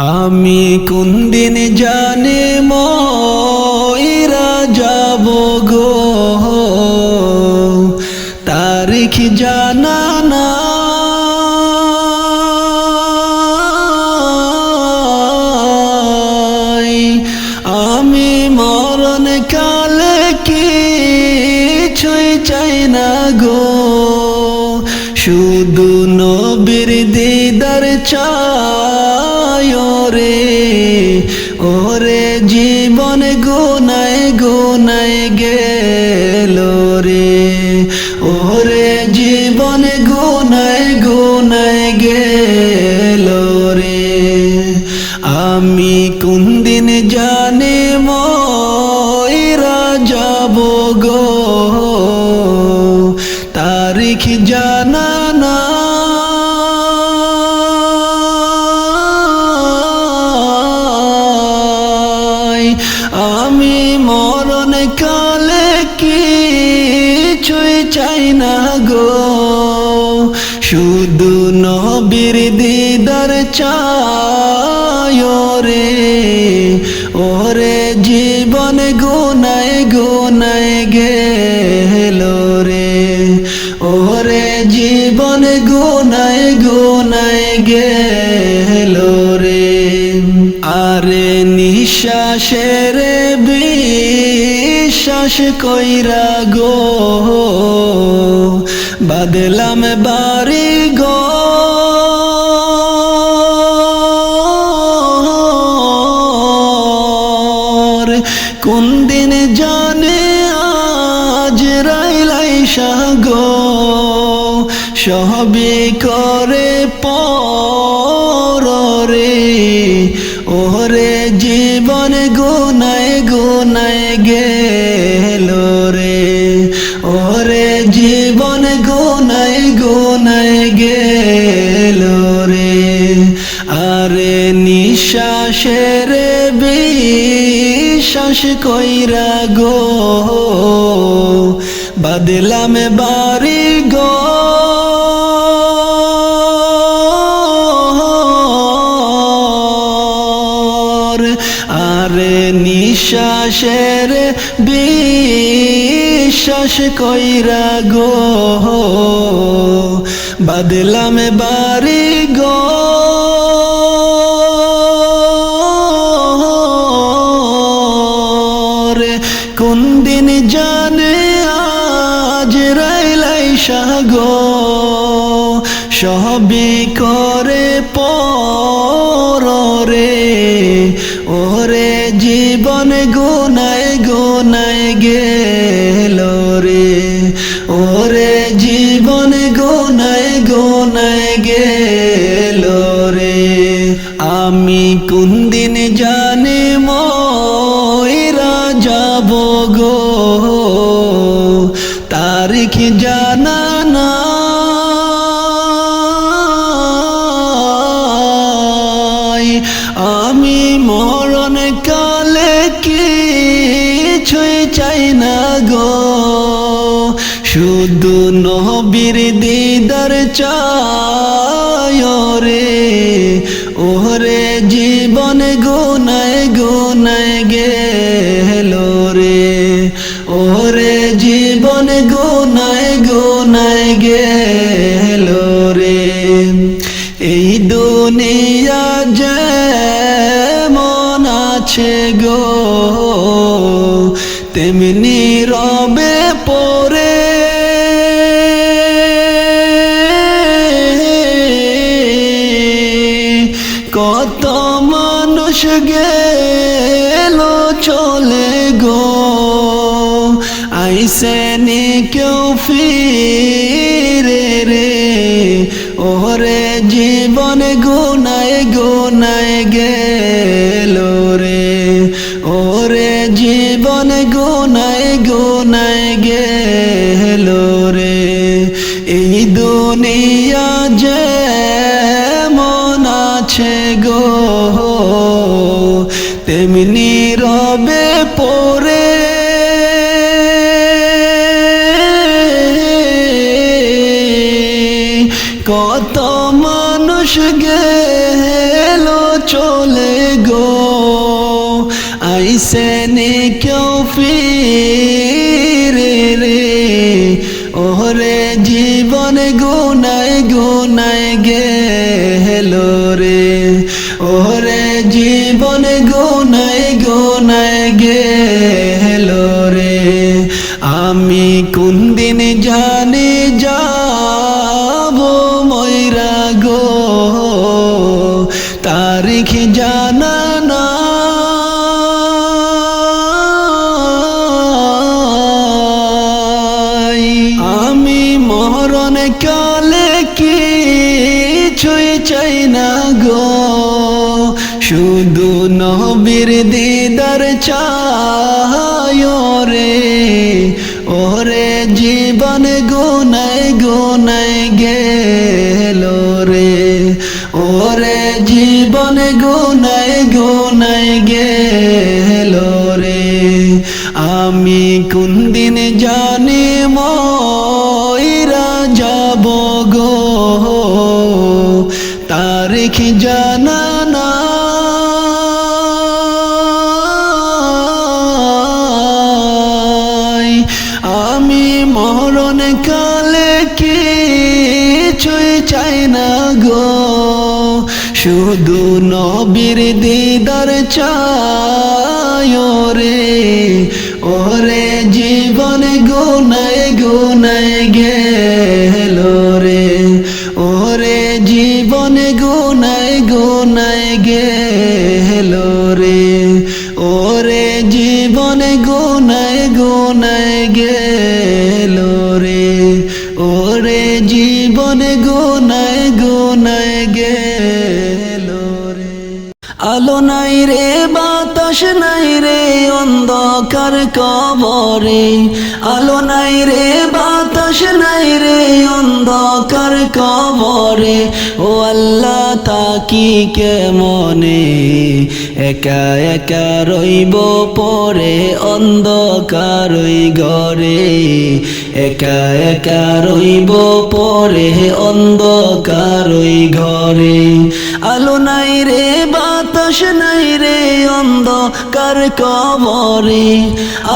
আমি কোন দিন জানি মইরা যাব গো, তারিখ জানা নাই। আমি মরণ কালে কিছুই চাই না গো, শুধু নবীর দিদার চাই রে। ওরে জীবন গুনায় গুনায় গেল রে, ওরে জীবন গুনায় গুনায় গেল রে। আমি কোন দিন জানি মইরা যাব গো, তারিখ জানা নাই। আমি মরণ কালে কিছুই চাই না গো, শুধু নবীর দিদার চাই রে। ওরে জীবন গুনায় গুনায় গেল রে, ওরে জীবন গুনায় গুনায় গেল রে। আরে নিঃশ্বাসের বিশ্বাস কইরা গো, বাদলাম বাড়ি গো। কোন দিন জানে আজ রাইলাই গো, সবই করে পর রে। ওরে জীবন গুনায় গুনায় গেল রে, ওরে জীবন গুনায় গুনায় গেল রে। আরে নিঃশ্বাসের বিশ্বাস কইরা গো, বাদলাম বাড়ি গো। আরে নিঃশ্বাসের বিশ্বাস কইরা গো, বাদলাম বাড়ি গো। কোন দিন জানে আজ রাইলাই গো, সবই করে পর রে। ওরে জীবন গুনায় গুনায় গেল রে, ওরে জীবন গুনায় গুনায় গেল রে। আমি কোন দিন জানি মইরা যাব গো, তারিখ জানা নাই। আমি মরণ কালে কিছুই চাই না গো, শুধু নবীর দিদার চাই রে। ওরে জীবন গুনায় গুনায় গেল রে, ওরে জীবন গুনায় গুনায় গেল রে। এই দুনিয়া যেমন আছে গো, তেমনি রবে পরে। কত মানুষ গেল চলে গো, আইসেনি কেউ ফিরে রে। ওরে জীবন গুনায় গুনায় গেল রে, ওরে জীবন গুনায় গুনায় গেল রে। এই দুনিয়া যেমন আছে গো, তেমনি রবে পরে। কত মানুষ গেল চলে আসেনি কেউ ফিরে রে, ওরে জীবন গুনায় গুনায় গেল রে, ওরে জীবন গুনায় গুনায় গেল রে। আমি কোন দিন জানি যাব ময়রা গো, তারিখ জানা নাই। আমি মরণ কালে কিছুই চাই না গো, শুধু নবীর দিদার চাই রে, ওরে জীবন গুনায় গুনায় গেল রে, ওরে জীবন গুনায় গুনায় গেল রে। আমি কোন দিন জানি ময়রা যাব গো, তারিখ জানা নাই। আমি মরণ কালে কিছুই চাই না গো, শুধু নবীর দিদার চাই রে, ওরে জীবন গুনায় গুনায় গেল রে, ওরে জীবন গুনায় গুনায় গেল রে, ওরে জীবন গুনায় গুনায় গেল রে, ওরে জীবন গুনায় গুনায় গেল রে। আলো নাই রে বাতাস নাই রে অন্ধকার কবরে, আলো নাই রে বাতাস নাই রে অন্ধকার কবরে। ও আল্লাহ তাকি কেমনে একা একা রইব পরে অন্ধকার ওই ঘরে, একা একা রইব পরে অন্ধকার ওই ঘরে। আলো নাই রে বাতাস নাই রে অন্ধকার কবরে,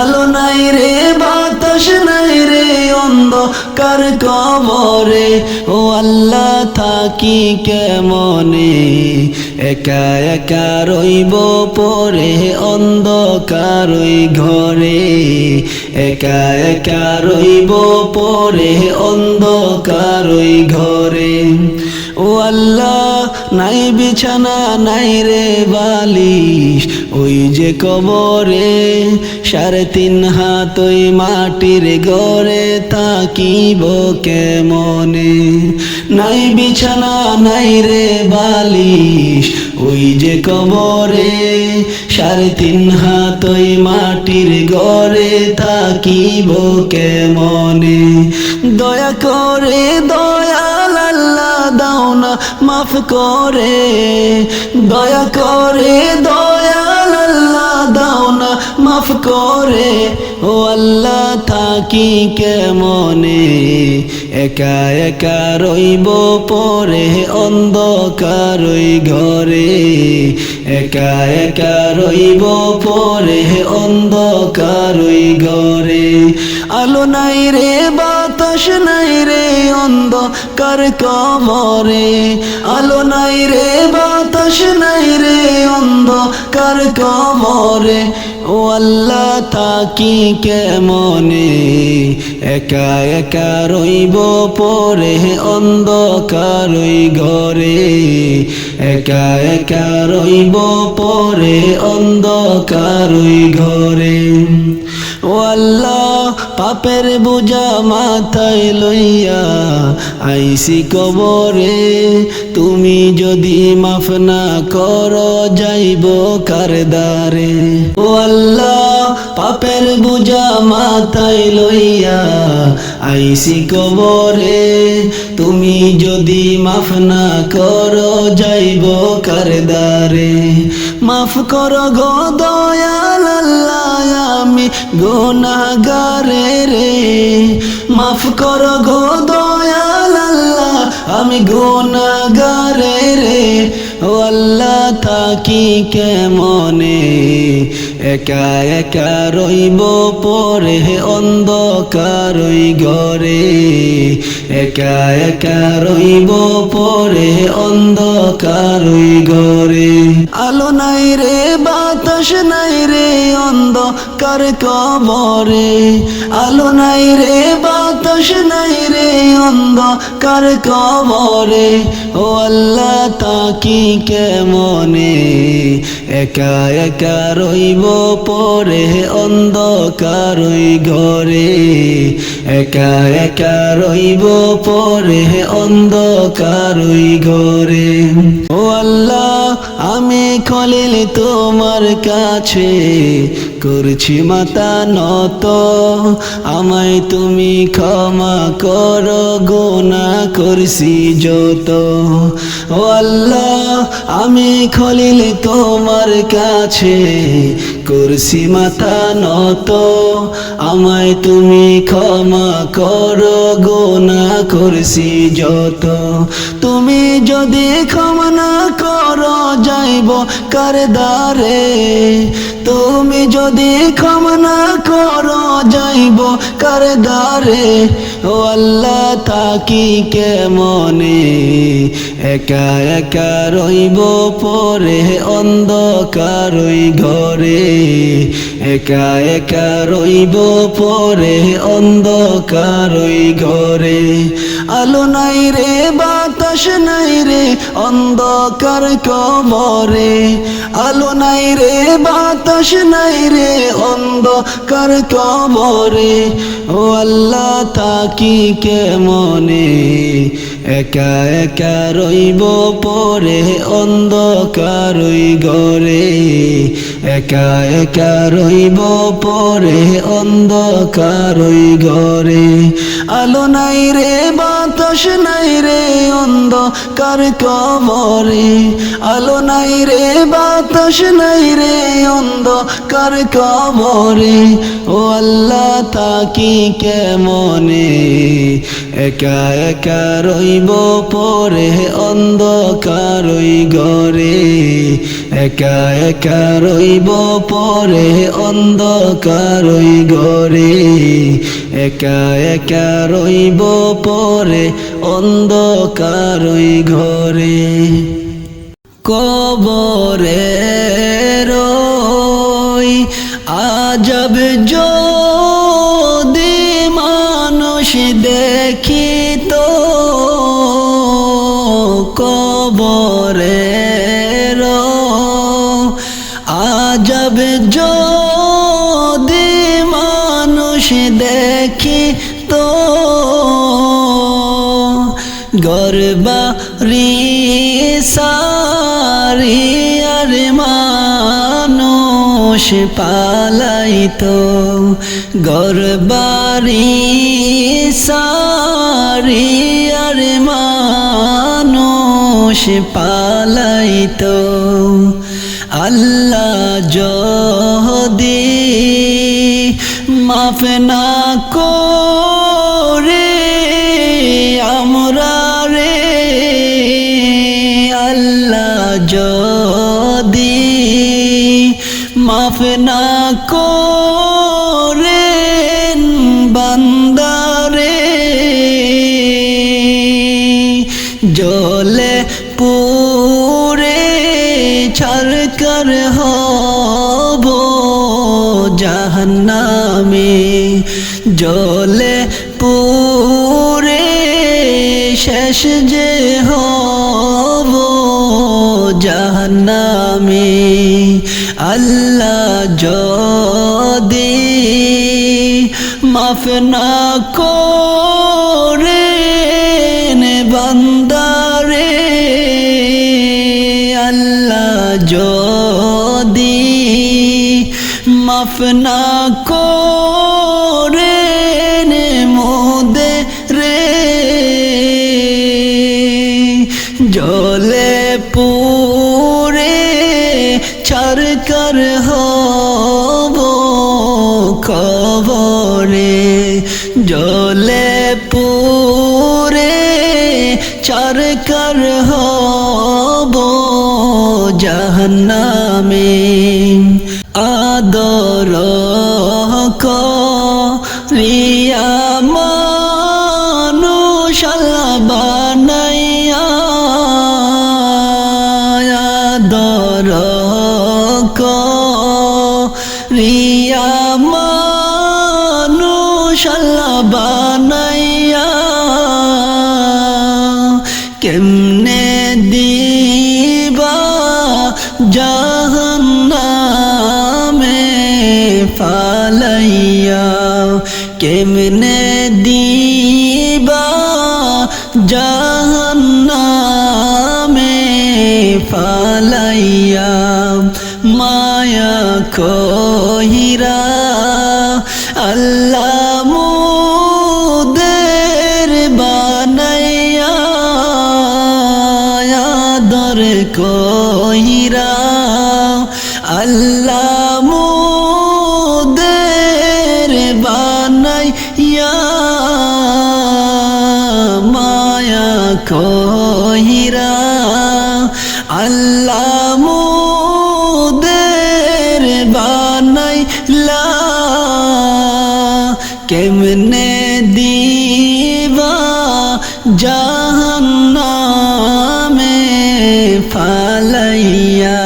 আলো নাই রে বাতাস নাই রে অন্ধকার কবরে। ও আল্লাহ থাকি কেমনে একা একা রইব পরে অন্ধকার ওই ঘরে, একা একা রইব পরে অন্ধকার ওই ঘরে। ও আল্লাহ নাই বিছানা নাই রে বালিশ ওই যে কবরে, 3.5 হাত ওই মাটির ঘরে থাকিব কেমনে। নাই বিছানা নাই রে বালিশ ওই যে কবরে, 3.5 হাত ওই মাটির ঘরে থাকিব কেমনে। দয়া করে দয়াল আল্লাহ দাও না মাফ করে, দয়া করে দয়াল আল্লাহ দাও না মাফ করে। ও আল্লাহ থাকি কেমনে একা একা রইব পরে অন্ধকার ওই ঘরে, একা একা রইব পরে অন্ধকার ওই ঘরে। আলো নাই রে বাতাস নাই রে অন্ধকার কবরে, আলো নাই রে বাতাস নাই রে অন্ধকার কবরে। ও আল্লাহ থাকি কেমনে একা একা রইব পরে অন্ধকার ওই ঘরে, একা একা রইব পরে অন্ধকার ওই ঘরে। ও আল্লাহ পাপের বোঝা মাথায় লইয়া আইসি কবরে, তুমি যদি মাফ না করো যাইব কারদারে। ও আল্লাহ পাপের বোঝা মাথায় লইয়া আইসি কবরে, তুমি যদি মাফ না করো যাইব কারদারে। মাফ করো গো দয়াল আল্লাহ আমি গুনাহগারে রে, মাফ করো গো দয়াল আল্লাহ আমি গুনাহগারে রে। ও আল্লাহ থাকি কেমনে একা একা রইব পরে অন্ধকার ওই ঘরে একা একা রইব পরে অন্ধকার ওই ঘরে আলো নাই রে বাতাস নাই রে অন্ধকার কবরে আলো নাই রে বাতাস নাই রে অন্ধকার কবরে ও আল্লাহ তাকি কেমনে একা একা রইব পরে অন্ধকার ওই ঘরে একা একা রইব পরে অন্ধকার ওই ঘরে ও আল্লাহ আমি খলিল তোমার কাছে করছি মাথা নত আমায় তুমি ক্ষমা করো গুনাহ করছি যত ও আল্লাহ আমি খলিল তোমার কাছে করছি মাথা নত আমায় তুমি ক্ষমা করো গুনাহ করছি যত তুমি যদি ক্ষমা না করো যাইব কার দ্বারে তুমি যদি ক্ষমা না করো যাইব কার দ্বারে ও আল্লাহ থাকি কেমনে একা একা রইব পরে অন্ধকার ওই ঘরে একা একা রইব পরে অন্ধকার ওই ঘরে আলো নাই রে বাতাস নাই রে অন্ধকার কবরে আলো নাই রে বাতাস নাই রে অন্ধকার কবরে ও আল্লাহ থাকি কেমনে একা একা রইব পরে অন্ধকার ওই ঘরে একা একা রইব পরে অন্ধকার ওই ঘরে আলো নাই রে বাতাস নাই রে অন্ধকার কবরে আলো নাই রে বাতাস নাই রে অন্ধকার কবরে ও আল্লাহ থাকি কেমনে একা একা রইব পরে অন্ধকার ওই ঘরে একা একা রইব পরে অন্ধকার ওই ঘরে একা একা রইব পরে অন্ধকার ওই ঘরে কবরে রই আজব যদি মানুষ দেখিত কবরে আজব যদি মানুষ দেখিত গরবারি সারি আর মানুষ পালাইতো গরবারি সারি আর মানুষ পালাইতো আল্লাহ যদি মাফ না করে আমরা রে আল্লাহ যদি মাফ না করে বান্দারে জলে পুরে ছারকার হব জাহান্নামে জলে পুরে শেষ যে হব জাহান্নামে আল্লাহ যদি মাফ না করে বান্দারে আল্লাহ যদি মাফ না করে মোদে রে জলে পুরে ছারকার হব কবরে জলে পুরে ছারকার হব জাহান্নামে আদর করিয়া মানুষ আল্লাহ বানাইয়া আদর করিয়া মানুষ আল্লাহ বানাইয়া কেমনে দিবা জাহান্নামে ফালাইয়া কেমনে দিবা জাহান্নামে ফালাইয়া মায়া কহিরা আল্লাহ মুদের বানাইয়া আদর কহিরা আল্লাহ মুদের বানাইয়া মায়া কহিরা আল্লাহ মুদের বানাইলা কেমনে দিবা জাহান্নামে ফালাইয়া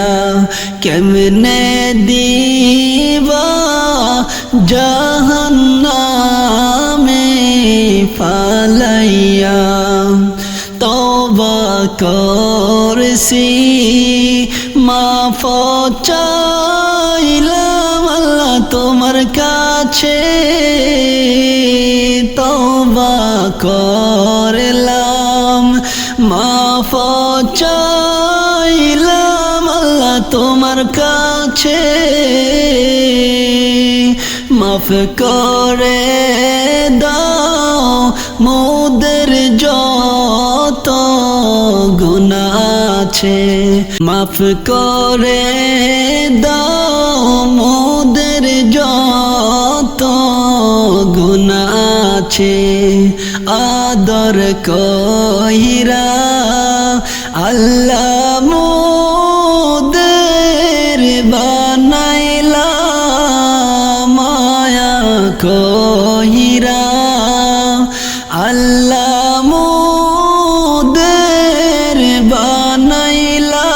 কেমনে দিবা জাহান্নামে ফালাইয়া তওবা করছি মাফ চাইলাম আল্লাহ তোমার কাছে তওবা করলাম মাফ চাইলাম আল্লাহ তোমার কাছে মাফ করে দাও মোদের যত গুনাহ আছে মাফ করে দাও মোদের যত গুনাহ আছে আদর কইরা আল্লাহ মোদের বানাইলা মায়া কইরা আল্লাহ মোদের বানাইলা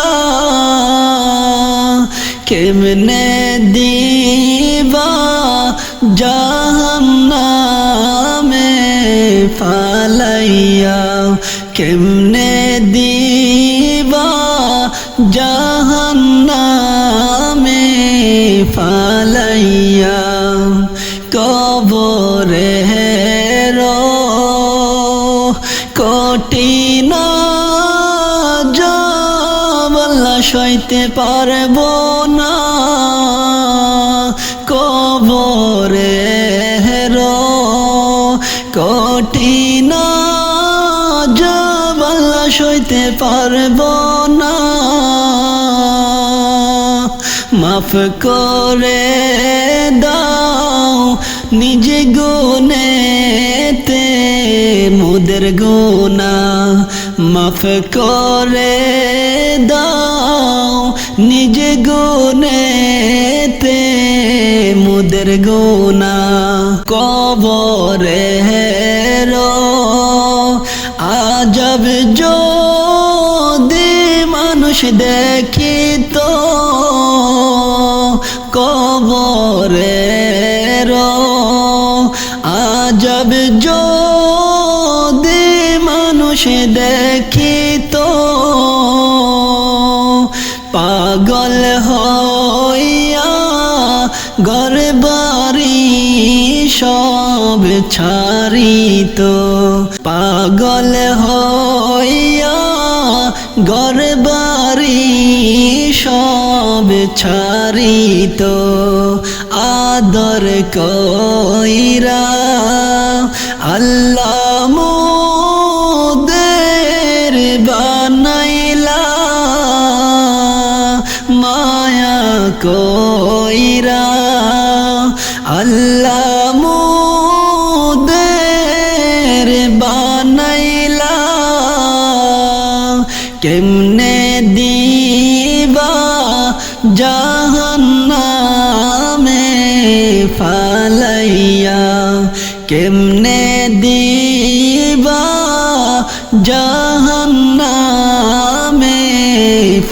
কেমনে দিবা জাহান্নামে ফালাইয়া কেমনে দিবা জাহান্নামে ফালাইয়া কবরে কঠিন জামালা সইতে পারবো না কবরে কঠিন জামালা সইতে পারবো না মাফ করে দাও নিজে গুনেতে মোদের গুনাহ মাফ করে দাও নিজে গুনেতে মোদের গুনাহ কবরে আজব যদি মানুষ দেখিত কবরে আজব যদি মানুষ দেখিত পাগল হইয়া ঘর বাড়ি সব ছাড়িত পাগল হইয়া ঘর বাড়ি সব ছাড়িত আদর কইরা আল্লাহ মোদের বানাইলা মায়া কইরা আল্লাহ মোদের বানাইলা কেমনে দিবা জাহান্নামে ফালাইয়া কেমনে দিবা জাহান্নামে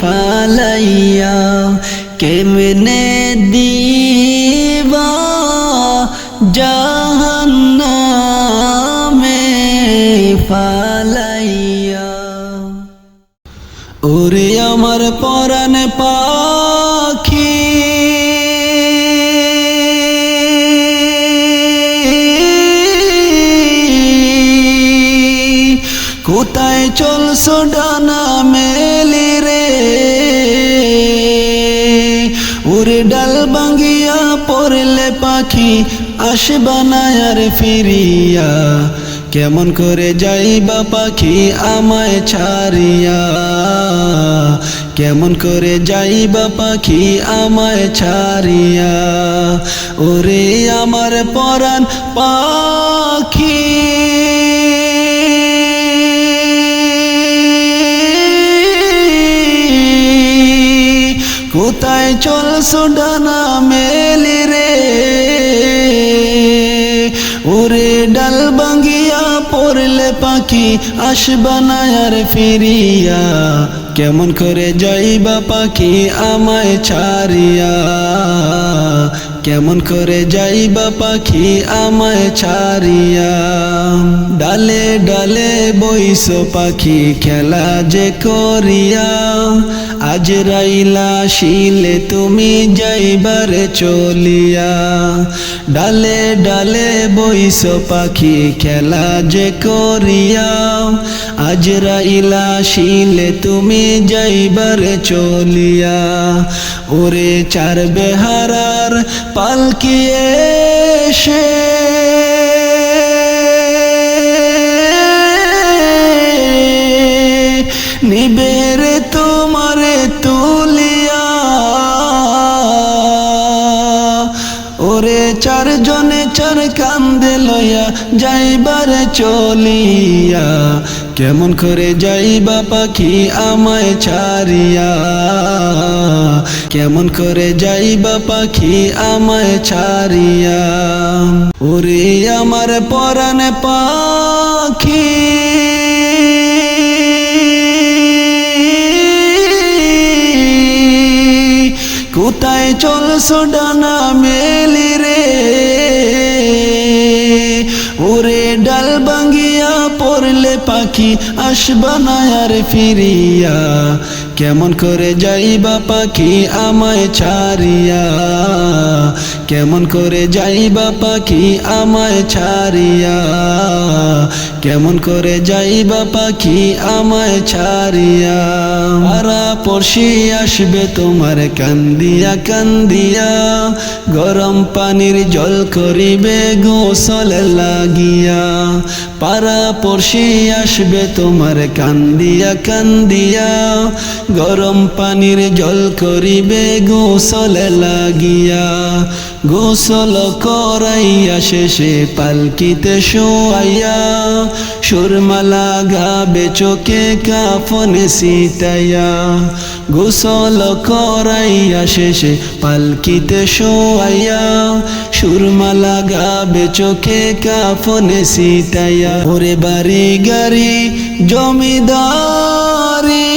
ফালাইয়া কেমনে দিবা জাহান্নামে ফালাইয়া। ওরে আমার পরাণ পাখি কোথায় চলছো ডানা মেলি রে, ওরে ডাল ভাঙ্গিয়া পড়লে পাখি আসবা না আর ফিরিয়া, কেমন করে যাইবা পাখি আমায় ছাড়িয়া, কেমন করে যাইবা পাখি আমায় ছাড়িয়া। ওরে আমার পরাণ পাখি কোথায় চলছো ডানা মেলি রে, ওরে ডাল ভাঙ্গিয়া পড়লে পাখি আসবা না আর ফিরিয়া, কেমন করে যাইবা পাখি আমায় ছাড়িয়া, কেমন করে যাইবা পাখি আমায় ছাড়িয়া। ডালে ডালে বইসো পাখি খেলা যে করিয়া, আজরাইলা শিলে তুমি যাইবারে চলিয়া। ডালে ডালে বইসো পাখি খেলা যে করিয়া, আজরাইলা শিলে তুমি যাইবারে চলিয়া। ওরে চার বেহারার পালকি এসে নিবেরে তোমারে তুলিয়া, ওরে চারজনে চার কান্দে লইয়া যাইবারে চলিয়া, কেমন করে যাইবা পাখি আমায় ছাড়িয়া, কেমন করে যাইবা পাখি আমায় ছাড়িয়া। ওরে আমার পরাণ পাখি কোথায় চলছো ডানা মেলি রে, ওরে ডাল ভাঙ্গিয়া পড়লে পাখি আসবা না আর ফিরিয়া, কেমন করে যাইবা পাখি আমায় ছাড়িয়া, কেমন করে যাইবা পাখি আমায় ছাড়িয়া, কেমন করে যাইবা পাখি আমায় ছাড়িয়া। পাড়া পড়শি আসবে তোমার কান্দিয়া কান্দিয়া, গরম পানির জল করিবে গোসল লাগিয়া। পাড়া পড়শি আসবে তোমার কান্দিয়া কান্দিয়া, গরম পানির জল করিবে গোসল লাগিয়া। গোসল করাইয়া শেষে পালকিতে শোয়াইয়া, সুরমা লাগাবে চোখে কাফনে সিটাইয়া। গোসল করাইয়া শেষে পালকিতে শোয়াইয়া, সুরমা লাগাবে চোখে কাফনে সিটাইয়া। ওরে বাড়ি গাড়ি জমিদারি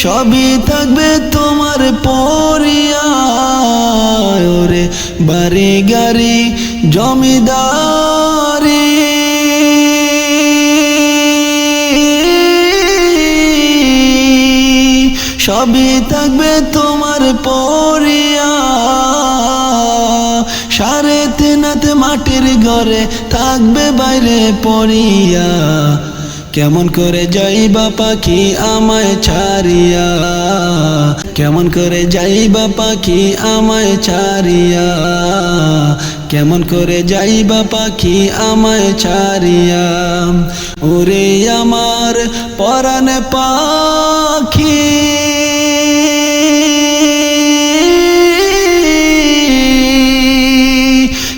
সবই থাকবে তোমার পরিয়া, ওরে বাড়ি গাড়ি জমিদারি সবই থাকবে তোমার পরিয়া। সাড়ে তিন হাত মাটির ঘরে থাকবে বাইরে পড়িয়া, কেমন করে যাইবা পাখি আমায় ছাড়িয়া, কেমন করে যাইবা পাখি আমায় ছাড়িয়া, কেমন করে যাইবা পাখি আমায় ছাড়িয়া। ওরে আমার পরাণ পাখি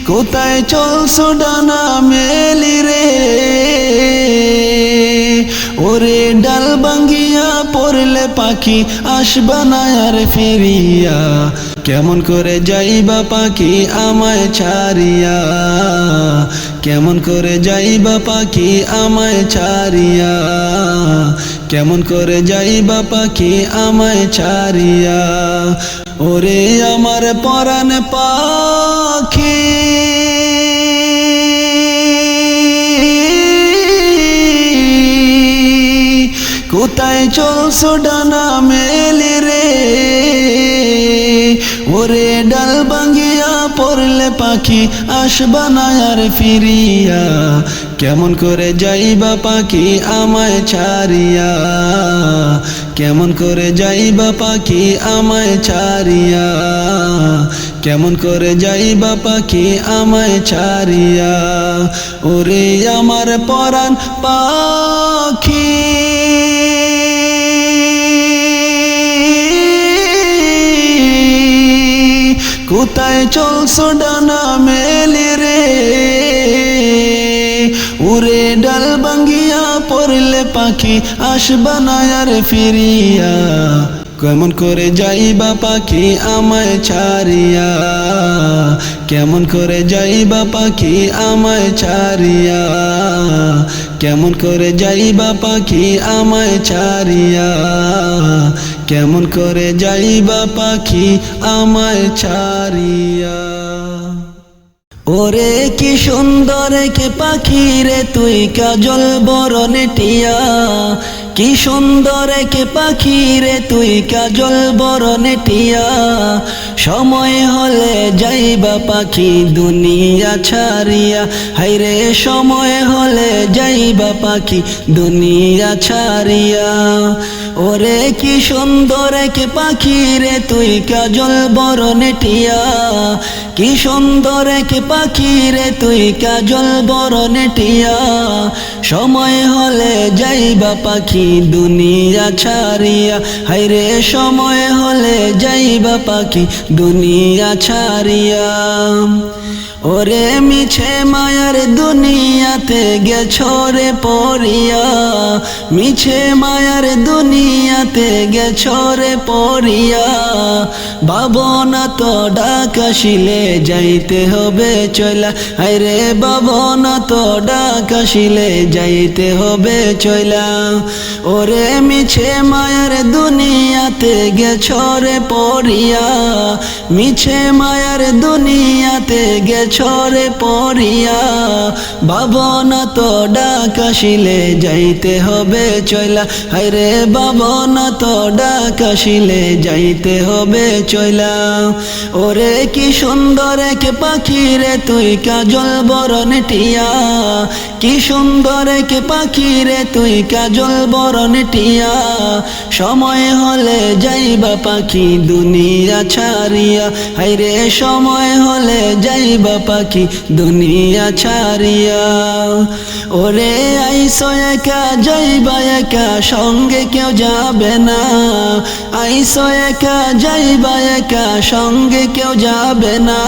কোথায় চলছো ডানা মেলি রে, ওরে ডাল ভাঙ্গিয়া পড়লে পাখি আসবা না আর ফিরিয়া, কেমন করে যাইবা পাখি আমায় ছাড়িয়া, কেমন করে যাইবা পাখি আমায় ছাড়িয়া, কেমন করে যাইবা পাখি আমায় ছাড়িয়া। ওরে আমার পরাণ পাখি কোথায় চলছো ডানা মেলে রে, ওরে ডাল ভাঙ্গিয়া পড়লে পাখি আসবা না আর ফিরিয়া, কেমন করে যাইবা পাখি আমায় ছাড়িয়া, কেমন করে যাইবা পাখি আমায় ছাড়িয়া, কেমন করে যাইবা পাখি আমায় ছাড়িয়া। ওরে আমার পরাণ পাখি কোথায় চলছো ডানা মেলে রে, উড়ে ডাল ভাঙ্গিয়া পড়লে পাখি আসবা না আর ফিরিয়া, কেমন করে যাইবা পাখি আমায় ছাড়িয়া, কেমন করে যাইবা পাখি আমায় ছাড়িয়া, কেমন করে যাইবা পাখি আমায় ছাড়িয়া, কেমন করে যাইবা পাখি আমায় ছাড়িয়া। ওরে কি সুন্দর কে পাখি রে তুই কাজল বরণে টিয়া, কি সুন্দর কে পাখি রে তুই কাজল বরণে টিয়া, সময় হলে যাইবা পাখি দুনিয়া ছাড়িয়া, হাইরে সময় হলে যাইবা পাখি দুনিয়া ছাড়িয়া। ওরে কি সুন্দর কে পাখি রে তুই কাজল বরণে টিয়া, কি সুন্দর কে পাখি রে তুই কাজল বরণে টিয়া, সময় হলে যাইবা পাখি দুনিয়া ছাড়িয়া, হাইরে সময় হলে যাইবা পাখি দুনিয়া ছাড়িয়া। ওরে মিছে মায়ার দুনিয়াতে গেছো রে পড়িয়া, মিছে মায়ার দুনিয়াতে গেছো রে পড়িয়া, ভাবনা তো ডাক আসিলে যাইতে হবে চইলা, হায়রে ভাবনা তো ডাক আসিলে যাইতে হবে চইলা। ওরে মিছে মায়ার দুনিয়াতে গেছো রে পড়িয়া, মিছে মায়ার দুনিয়াতে গেছো রে পড়িয়া, ভাবনা তো ডাক আসিলে যাইতে হবে চইলা, হায়রে ভাবনা তো ডাক আসিলে যাইতে হবে চইলা। ওরে কি সুন্দর এক পাখি রে তুই কাজল বরণে টিয়া, কি সুন্দর এক পাখি রে তুই কাজল বরণে টিয়া, সময় হলে যাইবা পাখি দুনিয়া ছাড়িয়া, হায়রে সময় হলে যাইবা পাখি দুনিয়া ছাড়িয়া। ওরে আইসো একা যাইবা একা সঙ্গে কেউ যাবে না, আইসো একা যাইবা একা সঙ্গে কেউ যাবে না,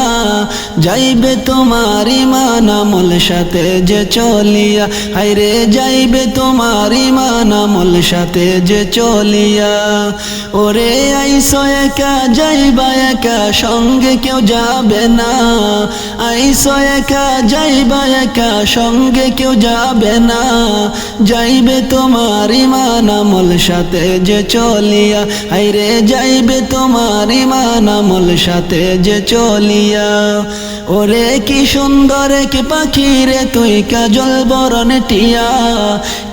যাইবে তোমার ইমান আমল সাথে যে চলিয়া, হায়রে যাইবে তোমার ইমান আমল সাথে যে চলিয়া। ওরে আইসো একা যাইবা একা সঙ্গে কেউ যাবে না, আইসো একা যাইবা একা সঙ্গে কেউ যাবে না, যাইবে তোমার ইমান আমল সাথে যে চলিয়া, হায়রে যাইবে তোমার ইমান আমল সাথে যে চলিয়া। ওরে কি সুন্দর এক পাখি রে তুই কাজল বরণে টিয়া,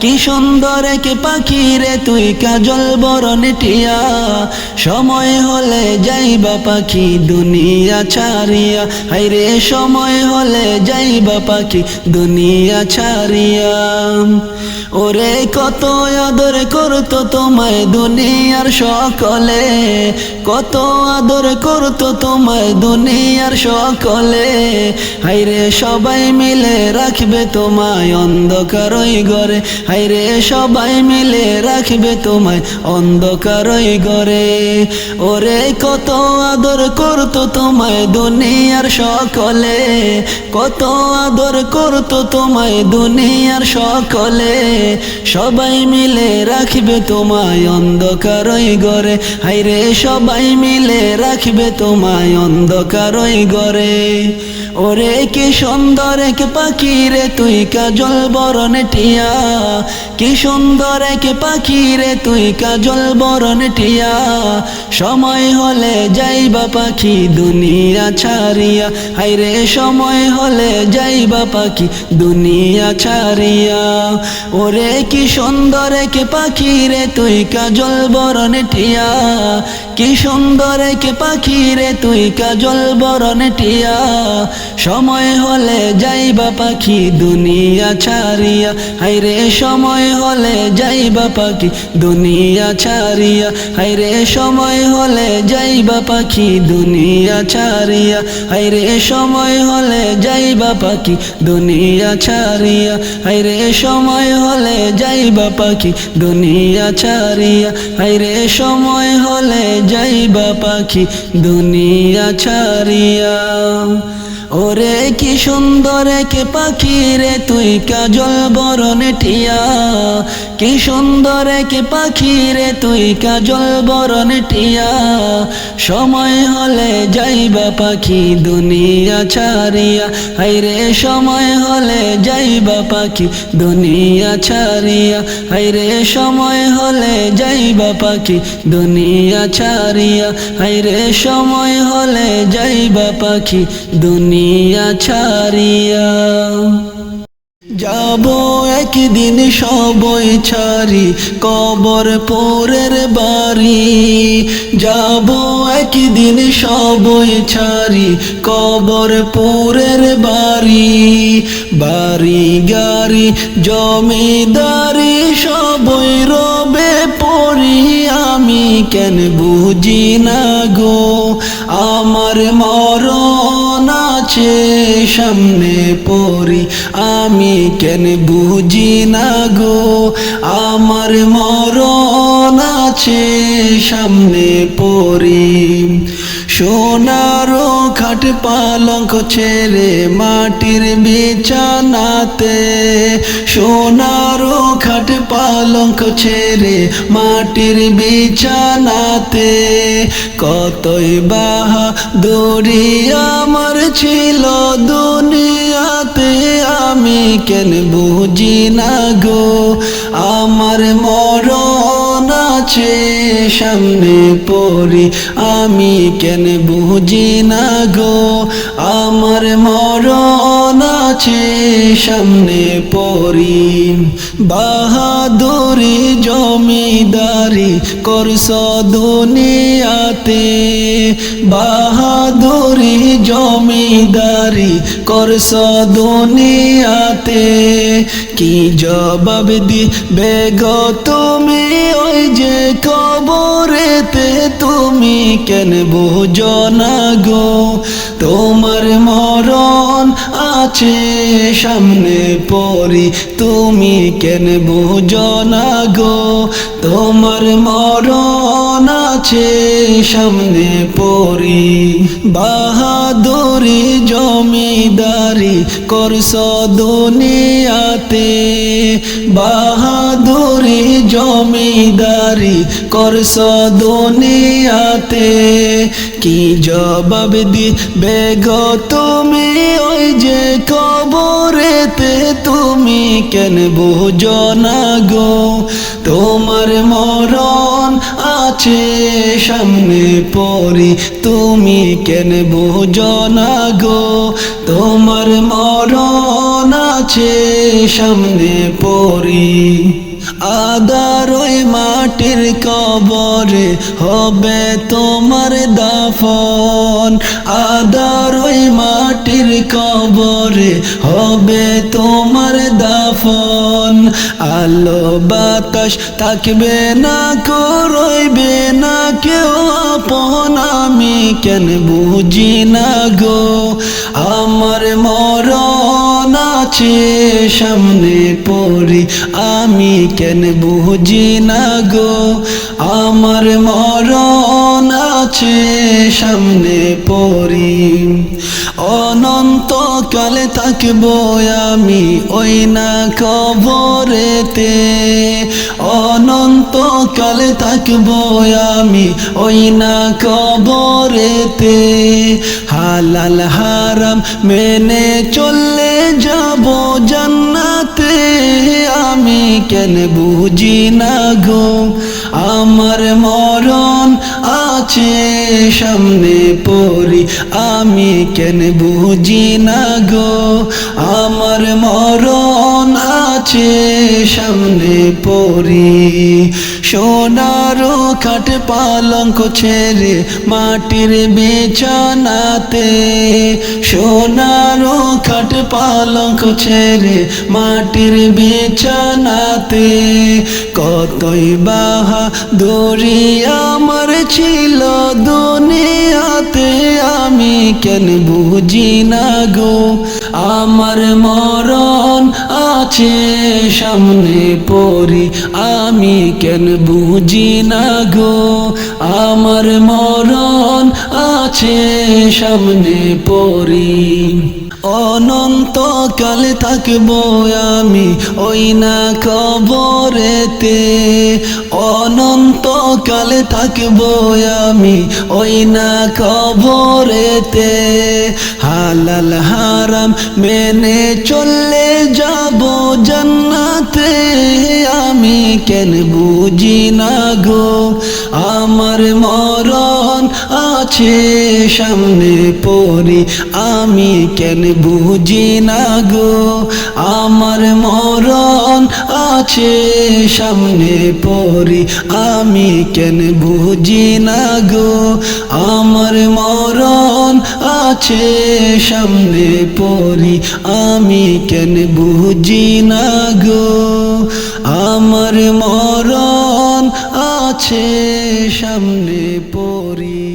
কি সুন্দর এক পাখি রে তুই কাজল বরণে টিয়া, সময় হলে যাইবা পাখি দুনিয়া ছাড়িয়া, হায়রে সময় হলে যাইবা পাখি দুনিয়া ছাড়িয়া। ওরে কত আদর করতো তোমায় দুনিয়ার সকলে, কত আদর করতো তোমায় দুনিয়ার সকলে, হায়রে সবাই মিলে রাখবে তোমায় অন্ধকারই ঘরে, হায়রে সবাই মিলে রাখবে তোমায় অন্ধকারই ঘরে। ওরে কত আদর করতো তোমায় দুনিয়ার সকলে, কত আদর করতো তোমায় দুনিয়ার সকলে, সবাই মিলে রাখবে তোমায় অন্ধকার ওই ঘরে, হায়রে সবাই মিলে রাখবে তোমায় অন্ধকার ওই ঘরে। ওরে কি সুন্দর এক পাখি রে তুই কাজল বরণ টিয়া, কি সুন্দর এক পাখি রে তুই কাজল বরণ টিয়া। সময় হলে যাইবা পাখি দুনিয়া ছাড়িয়া, হায়রে সময় হলে যাইবা পাখি দুনিয়া ছাড়িয়া। ওরে কি সুন্দর এক পাখি রে তুই কাজল বরণ টিয়া, কি সুন্দর এক পাখি রে তুই কাজল বরণ টিয়া। সময় হলে যাইবা পাখি দুনিয়া ছাড়িয়া, হায়রে সময় হলে যাইবা পাখি দুনিয়া ছাড়িয়া, হায়রে সময় হলে যাইবা পাখি দুনিয়া ছাড়িয়া, হায়রে সময় হলে যাইবা পাখি দুনিয়া ছাড়িয়া, হায়রে সময় হলে যাইবা পাখি দুনিয়া ছাড়িয়া, হায়রে সময় হলে যাইবা পাখি দুনিয়া ছাড়িয়া। ওরে কি সুন্দর এক পাখি রে তুই কাজল বরণ টিয়া, কি সুন্দর এক পাখি রে তুই কাজল বরণ টিয়া। সময় হলে যাইবা পাখি দুনিয়া ছাড়িয়া, হায়রে সময় হলে যাইবা পাখি দুনিয়া ছাড়িয়া, হায়রে সময় হলে যাইবা পাখি দুনিয়া ছাড়িয়া, হায়রে সময় হলে যাইবা পাখি দুনিয়া ছাড়িয়া। যাব একদিন সবই ছাড়ি কবর পরের বাড়ি, যাব একদিন সবই ছাড়ি কবর পরের বাড়ি। বাড়ি গাড়ি জমিদারি সবই রবে পড়ি, আমি কেন বুঝি না গো আমার মরণ আছে সামনে পড়ি, আমি কেন বুঝি না গো আমার মরণ আছে সামনে পড়ি। সোনার খাট পালঙ্ক ছেড়ে মাটির বিছানাতে, সোনার খাট পালঙ্ক ছেড়ে মাটির বিছানাতে। কতই বাহাদুরি আমার ছিল দুনিয়াতে, আমি কেন বুঝি না গো আমার মরণ আছে সামনে পড়ি, আমি কেন বুঝি না গো আমার মরণ আছে সামনে পড়ি। বাহাদুরি জমিদারি করছ দুনিয়াতে, বাহাদুরি জমিদারি করছ দুনিয়াতে। কি জবাব দিবে গো তুমি ওই যে কবরেতে, তুমি কেন বুঝো না গো তোমার মরণ আছে সামনে পড়ি, তুমি কেন বুঝো না গো তোমার মরণ আছে সামনে পড়ি। বাহাদুরি জমিদারি করছ দুনিয়াতে, বাহাদুরি জমিদারি করছ দুনিয়াতে। কি জবাব দিবে গো তুমি ওই যে কবরেতে, তুমি কেন বুঝো না গো তোমার মরণ আছে সামনে পড়ি, তুমি কেন বুঝো না গো তোমার মরণ আছে সামনে পড়ি। আদার ওই মাটির কবরে হবে তোমার দাফন, আদার ওই মাটির কবরে হবে তোমার দাফন। আলো বাতাস থাকবে না, রইবে না কেউ আপন, আমি কেন বুঝি না গো আমার মরণ আছে সামনে পড়ি আমি কেন বুঝি না গো আমার মরণ আছে সামনে পড়ি অনন্তকালে থাকবো আমি ওই না কবরেতে অনন্তকালে থাকবো আমি ওই না কবরেতে হালাল হারাম মেনে চললে যাব জান্নাতে আমি কেন বুঝি না গো আমার মরণ আছে সামনে পড়ি আমি কেন বুঝি না গো আমার মরণ আছে সামনে পড়ি সোনারও খাট পালঙ্ক ছেড়ে মাটির বিছানাতে সোনারও খাট পালঙ্ক ছেড়ে মাটির বিছানাতে কতই বাহা দড়ি আমার ছিল দুনিয়াতে আমি কেন বুঝি না গো আমার মরণ আছে সামনে পড়ি আমি কেন বুঝি না গো আমার মরণ আছে সামনে পড়ি অনন্তকাল থাকবো আমি ওই না কবরেতে অনন্তকাল থাকবো আমি ওই না কবরেতে হালাল হারাম মেনে চললে যাব জান্নাতে আমি কেন বুঝি না গো আমার মরণ আছে সামনে পড়ি আমি কেন বুঝি না গো আমার মরণ আছে সামনে পড়ি আমি কেন বুঝি না গো আমার মরণ আছে সামনে পড়ি আমি কেন বুঝি না গো আমার মরণ আছে সামনে পড়ি।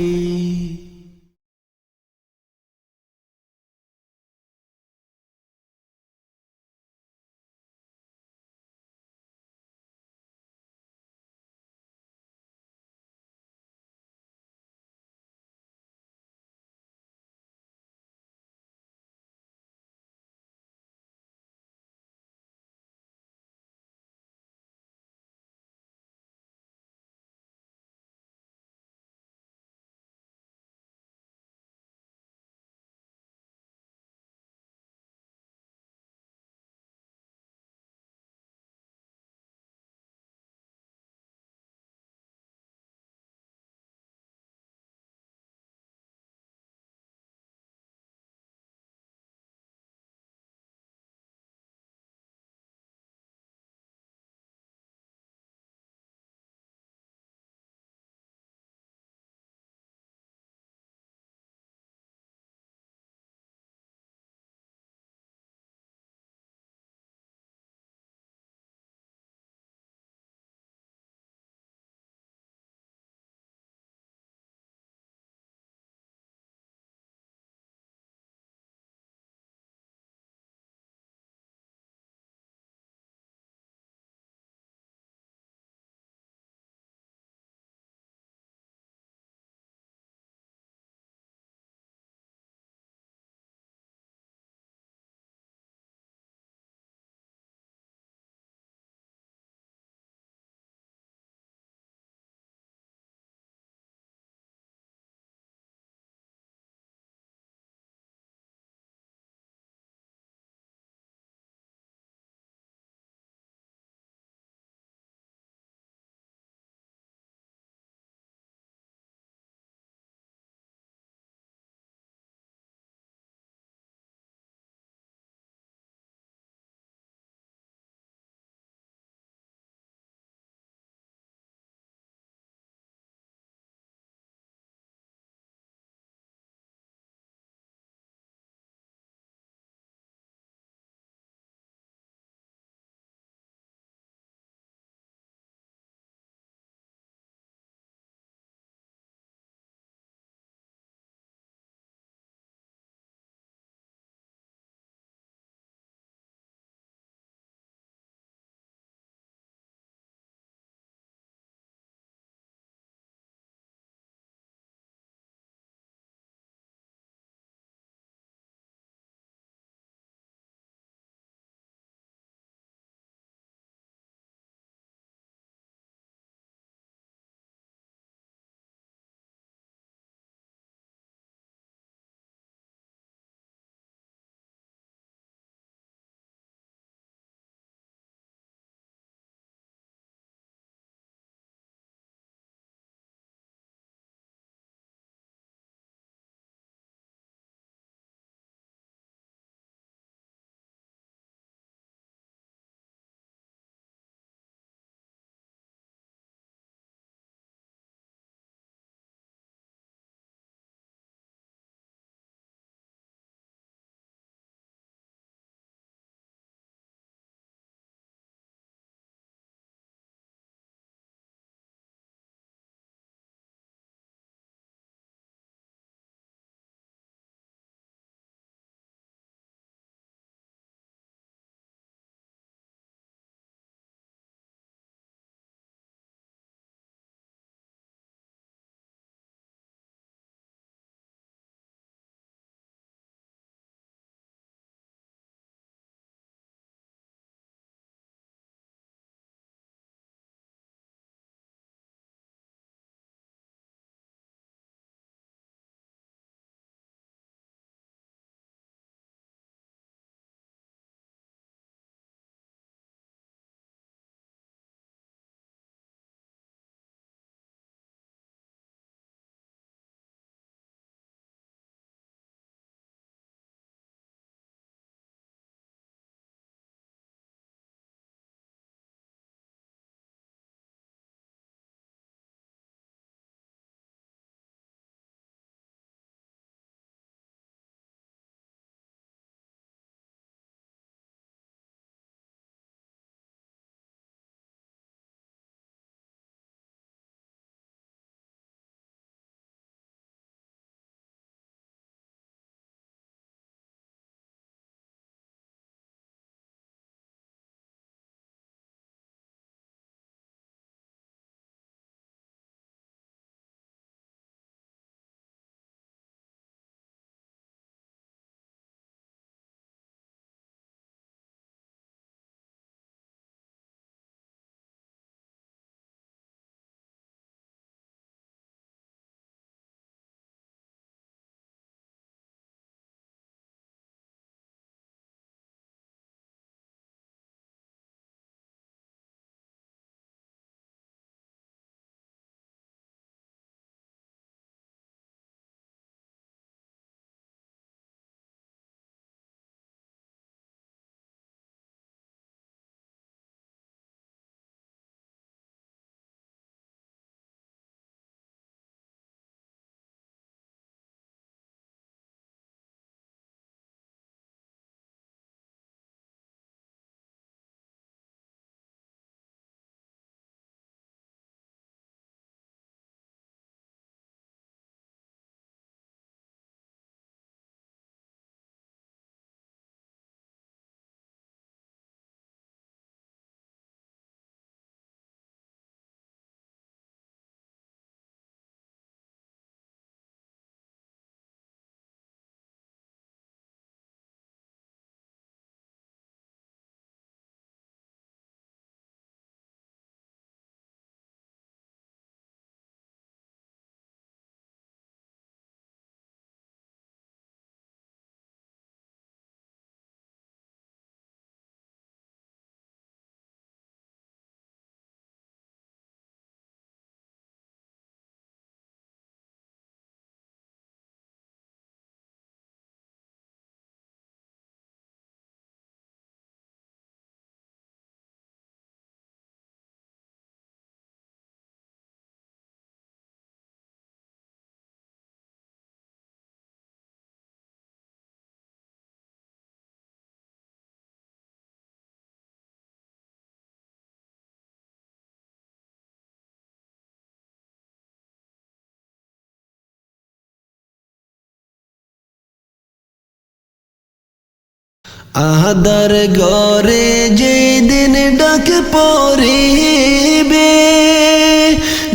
আহাদার ঘরে যেদিন ডাক পড়িবে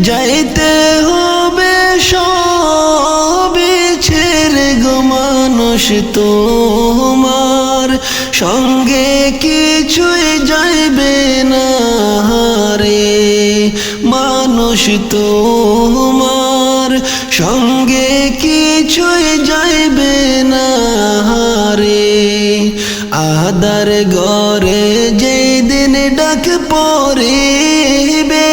যাইতে হবে সবে ছেড়ে গো মানুষ তোমার সঙ্গে কিছুই যাইবে না রে মানুষ তোমার সঙ্গে কিছুই যাইবে না রে আহাদার ঘরে যেদিন ডাক পড়িবে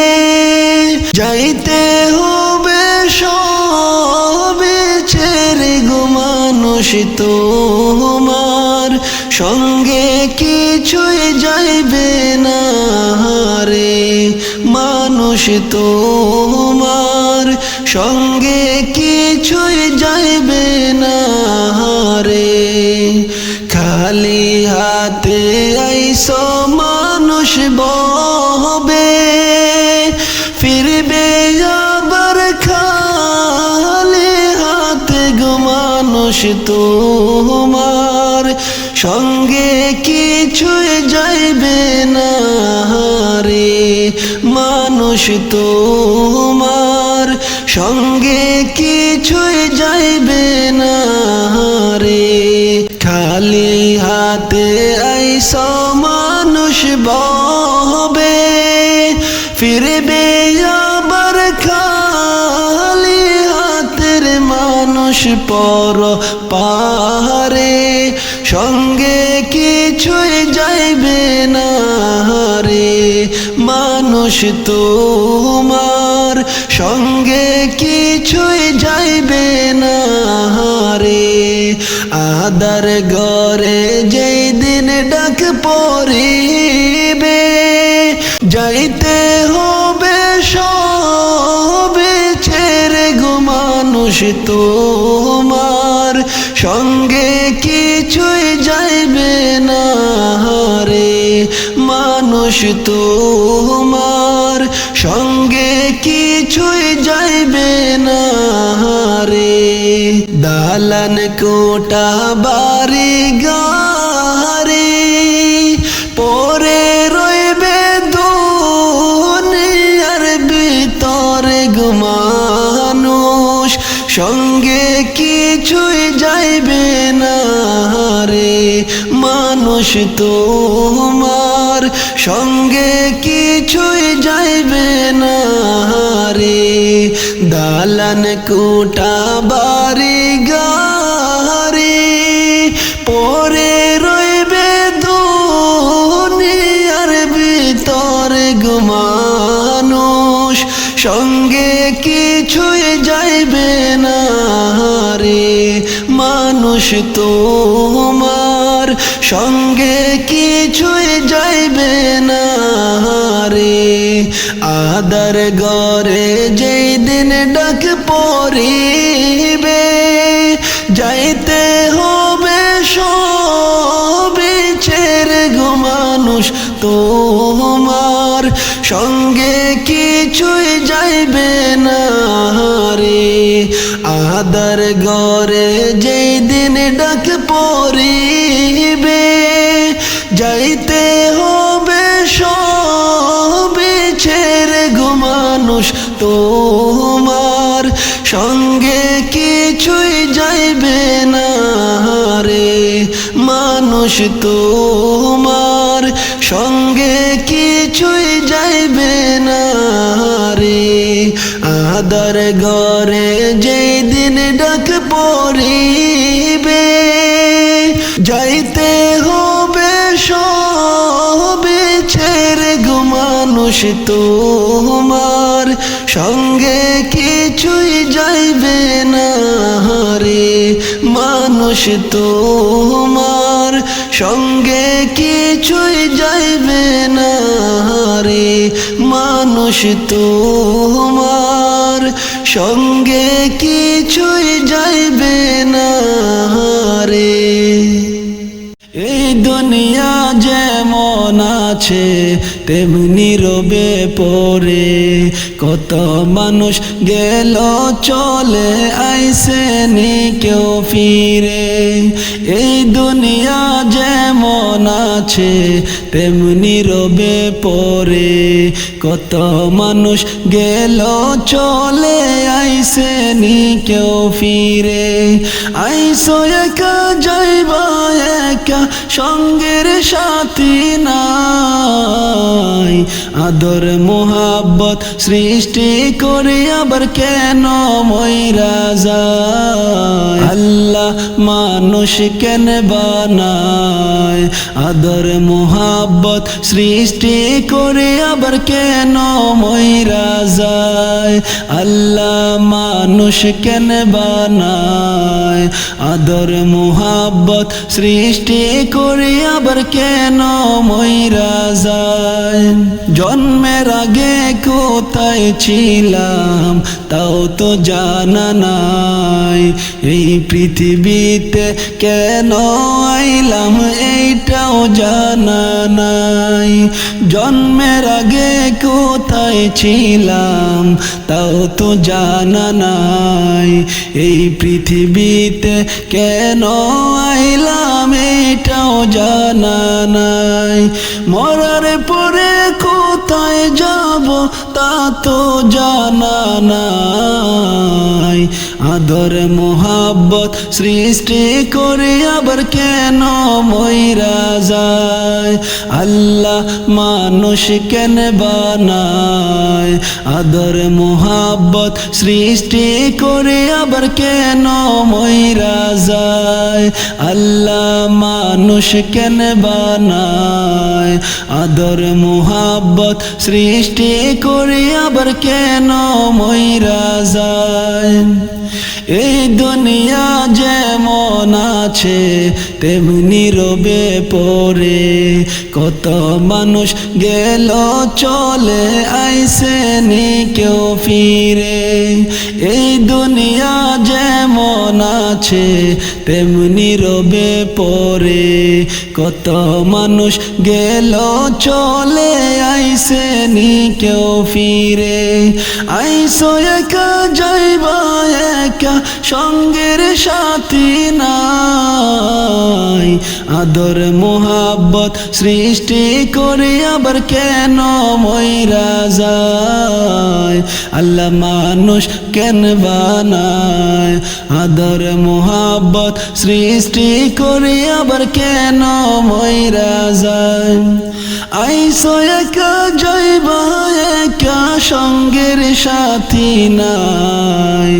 যাইতে হবে সবে ছেড়ে গো মানুষ তোমার সঙ্গে কিছুই যাইবে না রে মানুষ তোমার সঙ্গে কিছুই যাইবে না রে খালি হাতে আইসো মানুষ ববে ফিরবে আবার খালি হাতে গো মানুষ তোমার সঙ্গে কিছুই যাইবে না রে মানুষ তোমার সঙ্গে কিছুই যাইবে না রে খালি হাতে আইসো মানুষ ববে ফিরবে আবার খালি হাতের মানুষ পর পারে সঙ্গে কিছুই যাইবে না রে মানুষ তোমার সঙ্গে কিছুই যাইবে না রে আহাদার ঘরে যেই দিন ডাক পড়িবে যাইতে হবে সবে ছেড়ে গো মানুষ তোমার সঙ্গে কিছুই যাইবে না রে মানুষ তোমার সঙ্গে কিছুই যাইবে না রে দালান কোটা বাড়ি গাড়ি পরে রইবে দুনিয়ার ভিতরে গো মানুষ সঙ্গে কিছুই যাইবে না রে মানুষ তোমার সঙ্গে কিছুই যাইবে না রে দালান কোটা বাড়ি গাড়ি পরে রইবে দুনিয়ার ভিতরে গো মানুষ সঙ্গে কিছুই যাইবে না রে মানুষ তোমার সঙ্গে কিছুই যাইবে না রে আহাদার ঘরে যেই দিন ডাক পড়িবে যাইতে হবে সবে ছেড়ে গো মানুষ তোমার সঙ্গে কিছুই যাইবে না রে আহাদার ঘরে যেই দিন ডাক পড়িবে যাইতে হবে সবে ছেড়ে গো মানুষ তোমার সঙ্গে কিছুই যাইবে না রে মানুষ তোমার সঙ্গে কিছুই যাইবে না রে আহাদার ঘরে যেই দিন ডাক পড়িবে যাইতে হবে সবে ছেড়ে গো মানুষ তোমার সঙ্গে কিছুই যাইবে না রে মানুষ তোমার সঙ্গে কিছুই যাইবে না রে মানুষ তোমার সঙ্গে কিছুই যাইবে না রে এই দুনিয়া যেমন আছে তেমনি রবে পরে কত মানুষ গেল চলে আইসে নি কেউ ফিরে এই দুনিয়া যেমন আছে তেমনি রবে পরে কত মানুষ গেল চলে আইসে নি কেউ ফিরে আইসো একা যাইবা একা সঙ্গের সাথী নাই আদর মোহাব্বত সৃষ্টি করে আবার কেন মইরা যায় আল্লাহ মানুষ কেন বানায় আদর মোহাব্বত সৃষ্টি করে আবার কেন মইরা যায় আল্লাহ মানুষ কেন বানায় আদর মোহাব্বত সৃষ্টি করে আবার কেন মইরা যায় জন্মের আগে কোথায় ছিলাম তাও তো জানা নাই এই পৃথিবীতে কেন আইলাম এইটাও জানা নাই জন্মের আগে কোথায় ছিলাম তাও তো জানা নাই এই পৃথিবীতে কেন আইলাম এইটাও জানা নাই মরার পরে কোথায় যাব তা তো জানা নাই আদর মোহাব্বত সৃষ্টি করে আবার কেন মইরা যায় আল্লাহ মানুষ কেন বানায় আদর মোহাব্বত সৃষ্টি করে আবার কেন মইরা যায় আল্লাহ মানুষ কেন বানায় আদর মোহাব্বত সৃষ্টি করে আবার কেন মইরা যায় এই দুনিয়া যেমন আছে তেমনি রবে পরে কত মানুষ গেল চলে আইসে নি কেউ ফিরে এই দুনিয়া যেমন আছে তেমনি রবে পরে কত মানুষ গেল চলে আইসে নি কেউ ফিরে আইসো একা যাইবা একা সঙ্গের সাথী নাই আদর মোহাব্বত সৃষ্টি করে আবার কেন মইরা যায় আল্লাহ মানুষ কেন বানায় আদর মোহাব্বত সৃষ্টি করে আবার কেন মইরা যায় আইসো একা যাইবা একা সঙ্গের সাথী নাই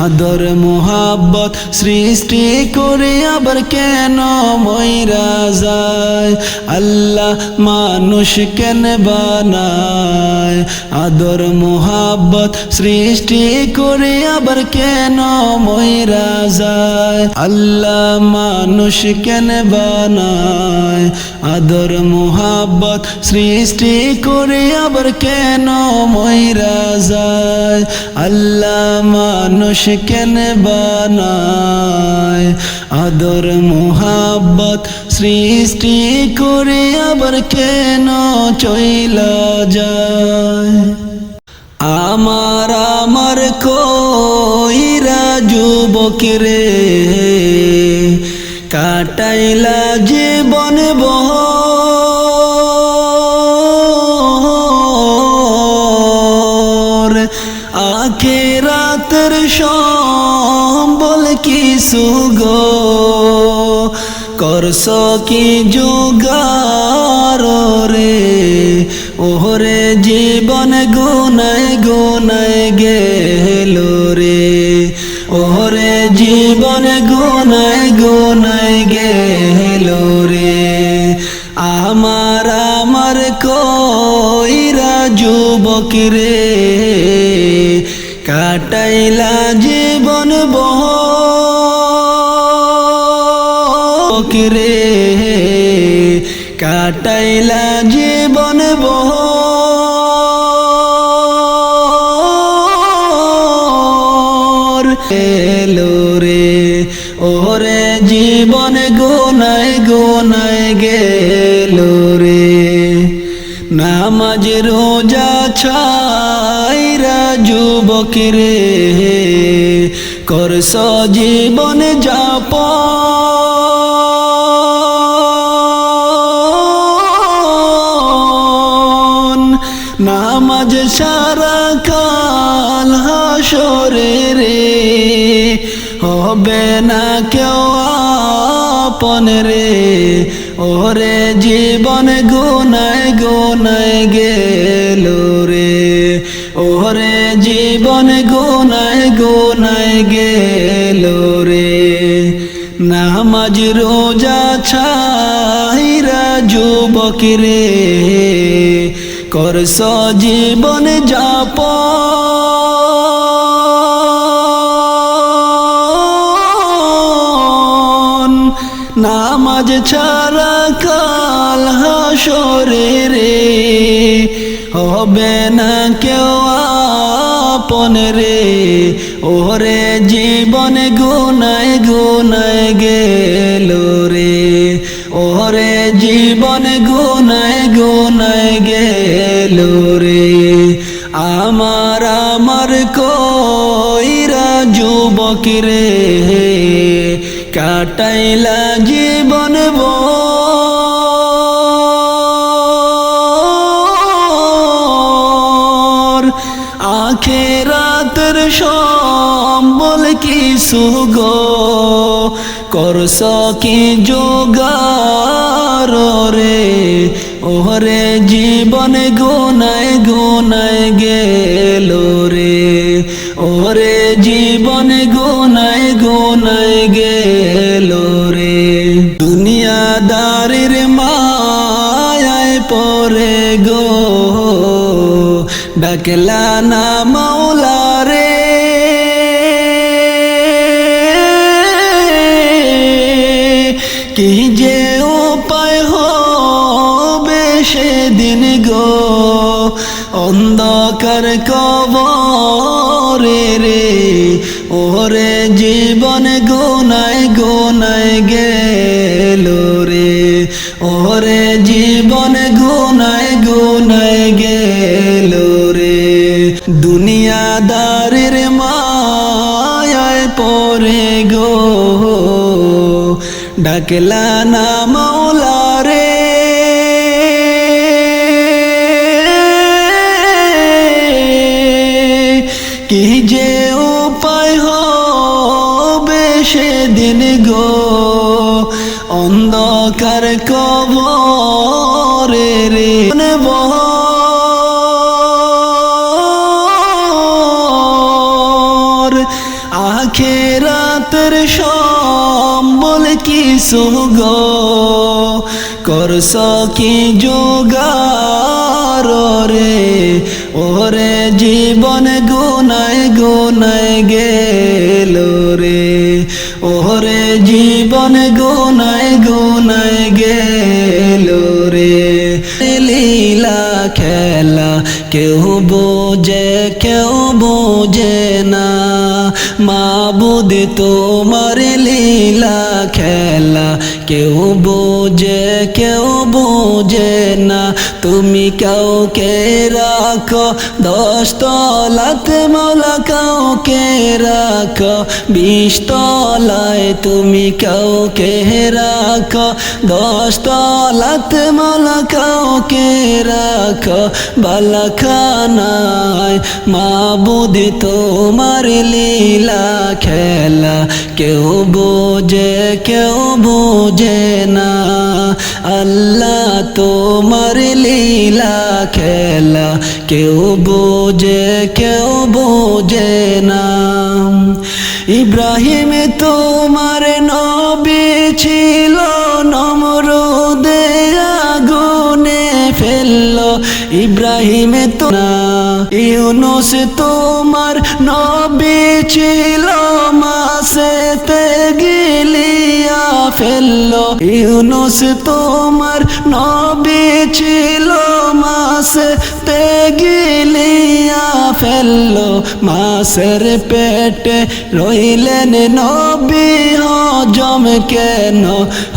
আদর মোহাব্বত সৃষ্টি করে আবার কেন মইরা যায় আল্লাহ মানুষ কেন বানায় আদর মোহাব্বত সৃষ্টি করে আবার কেন মইরা যায় আল্লাহ মানুষ কেন বানায় আদর মোহাব্বত সৃষ্টি করে আবার কেন মইরা যায় আল্লাহ মানুষ কেন বানায় আদর মোহাব্বত সৃষ্টি করে আবার কেন চইলা যায় আমার কইরা যুবক রে কাটাইলা জীবন বহর আখিরাতের সম্বল কিছু গো করছ কি জোগাড় রে ওরে জীবন গুনায় গুনায় গেল রে ওরে জীবন গুনায় গুনায় গেল রে আমার কইরা যুবক রে কাটাইলা জীবন বহর রে কাটাইলা জীবন বহর এলো রে ওরে জীবন গুনায় গুনায় গেল রে নামাজ রোজা ছাইরা যুবক রে করছ জীবন যাপন নামাজ সারা কাল হাসরে রে হবে না কেউ আপন রে ওরে জীবন গুনায় গুনায় গেল রে ওরে জীবন গুনায় গুনায় গেল রে নামাজ রোজা ছাইরা যুবক রে করছ জীবন যাপন নামাজ ছাড়া কাল হাসরে রে হবে না কেউ আপন রে ওরে জীবন গুনায় গুনায় গেল রে ওরে জীবন গুনায় গুনায় গেল রে আমার কইরা যুবক রে কাটাইলা জীবন আখেরাতের সম্বল কিছু গো করছ কি জোগাড় রে ওরে জীবন গুনায় গুনায় গেল রে ওরে জীবন গুনায় গুনায় গেল রে দুনিয়াদারির মায়ায় পড়ে গো ডাকলা না মাওলা রে কি যে উপায় হবে সেদিন গো অন্ধকার কবরে রে ওরে জীবন গুনায় গুনায় গেল রে ওরে জীবন গুনায় গুনায় গেল রে দুনিয়াদারির মায়ায় পড়ে গো ডাকলা না মাওলা রে কি যে উপায় হবে সেদিন গো অন্ধকার কবরে রে আখেরাতের সম্বল কিছু গো করছ কি জোগাড় রে ওরে জীবন গুনায় গুনায় গেল রে ওরে জীবন গুনায় গুনায় গেল রে লীলা খেলা কেউ বোঝে না মাবুদ তোমার লীলা খেলা কেউ বোঝে না তুমি কাউকে রাখো 10 তলাতে মৌলা কাউকে রাখো 20 তলায় তুমি কাউকে রাখো 10 তলাতে মৌলা কাউকে রাখো বালাখানায় মাবুদ তোমার লীলা খেলা কেউ বোঝে না আল্লাহ তোমার লীলা খেলা কেউ বোঝে না ইব্রাহিম তোমার নবী ছিল নমরুদে আগুনে ফেললো ইব্রাহিম তো না ইউনুস তোমার নবী ছিল মাছেতে গিলিয়া ফেললো ইউনুস তোমার নবী ছিল মাছেতে গিলিয়া ফেললো মাছের পেটে রইলেন নবী হজম কেন